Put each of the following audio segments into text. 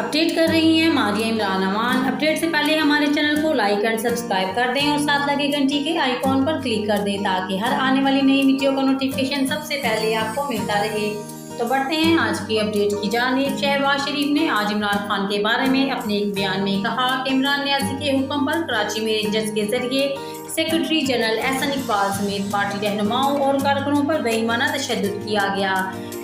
Update कर रही हैं मारिया इमरान अमान। अपडेट से पहले हमारे चैनल को लाइक एंड सब्सक्राइब कर दें और साथ लगे घंटी के आइकॉन पर क्लिक कर दें ताकि हर आने वाली नई वीडियो का नोटिफिकेशन सबसे पहले आपको मिलता रहे। तो बढ़ते हैं आज की अपडेट की जानिब। शहबाज शरीफ ने आज इमरान खान के बारे में अपने एक बयान में कहा कि इमरान न्याजी के हुक्म पर कराची में रेंजर्स के जरिए सेक्रेटरी जनरल एहसन इकबाल समेत पार्टी रहनुमाओं और कारकुनों पर बेईमाना तशद्दुद किया गया।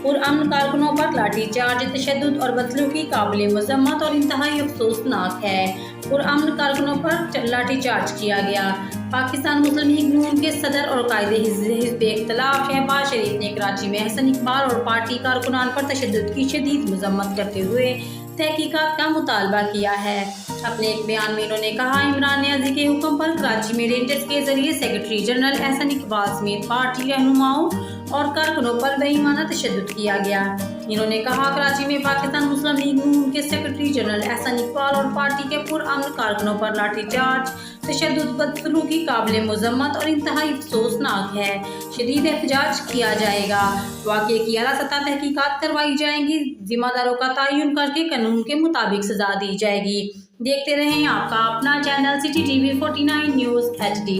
पुरअमन कारकुनों पर लाठी चार्ज, तशद्दुद और बदसलूकी काबिल मजम्मत और इंतहाई अफसोसनाक है। पुरअमन कारकुनों पर लाठी चार्ज किया गया। पाकिस्तान मुस्लिम लीग नून के सदर और कायदे हिज़्ब इख्तिलाफ शहबाज शरीफ ने कराची में एहसन इकबाल और पार्टी कारकुनान पर तशद्दुद की शदीद मजम्मत करते हुए तहकीकात का मुतालबा किया है। अपने एक बयान में उन्होंने कहा, इमरान न्याजी के हुक्म पर कराची में रेंजर्स के जरिए सेक्रेटरी जनरल एहसन इकबाल समेत पार्टी रहनुमाओं और कारकुनों पर बेईमाना तशद्दुद किया गया। इन्होंने कहा, कराची में पाकिस्तान मुस्लिम लीग नून के सेक्रेटरी जनरल एहसन इकबाल और पार्टी के पुरअमन कारकुनों पर लाठीचार्ज, तशद्दुद, बदसलूकी काबिल मजम्मत और इंतहाई अफसोसनाक है। शदीद एहतजाज किया जाएगा। वाक़े की आला सतह तहकीकात करवाई जाएंगी। जिम्मेदारों का तयन करके कानून के मुताबिक सजा दी जाएगी। देखते रहें आपका अपना channel city TV 49 news HD।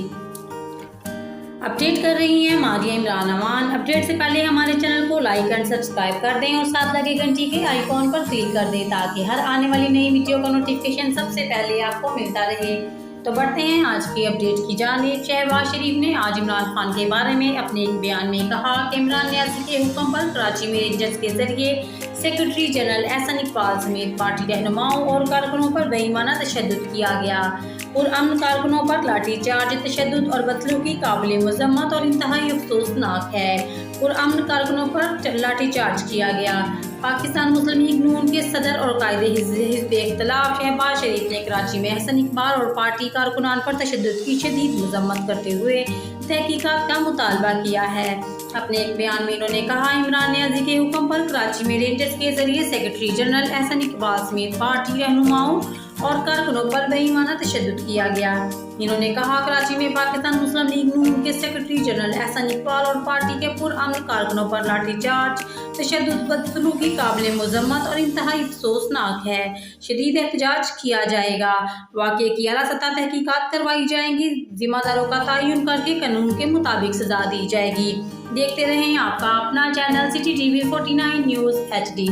Update कर रही हैं मारिया इमरान अमान। अपडेट से पहले हमारे चैनल को लाइक एंड सब्सक्राइब कर दें और साथ लगे घंटी के आइकॉन पर क्लिक कर दें ताकि हर आने वाली नई वीडियो का नोटिफिकेशन सबसे पहले आपको मिलता रहे। तो बढ़ते हैं आज की अपडेट की जानिब। शहबाज शरीफ ने आज इमरान खान के बारे में अपने एक बयान में कहा कि इमरान न्याजी के हुक्म पर कराची में रेंजर्स के जरिए सेक्रेटरी जनरल एहसन इकबाल समेत पार्टी रहनुमाओं और कारकुनों पर बेईमाना तशद्दुद किया गया। पुरअमन कारकुनों पर लाठीचार्ज, तशद्दुद और बदसलूकी काबिल मजम्मत और इंतहाई अफसोसनाक है। पुरअमन कारकुनों पर लाठीचार्ज किया गया। पाकिस्तान मुस्लिम लीग नून के सदर और कायदे हिज़्ब इख्तिलाफ शहबाज शरीफ ने कराची में एहसन इकबाल और पार्टी कारकुनान पर तशद्दुद की शदीद मजम्मत करते हुए तहकीकात का मुतालबा किया है। अपने एक बयान में उन्होंने कहा, इमरान न्याजी के हुक्म पर कराची में रेंजर्स के जरिए सेक्रेटरी जनरल एहसन इकबाल समेत पार्टी रहनुमाओं और कारकुनों पर बेईमाना तशद्दुद किया गया। इन्होंने कहा, कराची में पाकिस्तान मुस्लिम लीग नून के सेक्रेटरी जनरल एहसन इकबाल और पार्टी के पुरअमन कारकुनों पर लाठीचार्ज, तशद्दुद, बदसलूकी काबिल मजम्मत और इंतहाई अफसोसनाक है। शदीद एहतजाज किया जाएगा। वाक़े की आला सतह तहकीकात करवाई जाएंगी। जिम्मेदारों का तयन करके कानून के मुताबिक सजा दी जाएगी। देखते रहें आपका अपना channel city TV 49 news HD।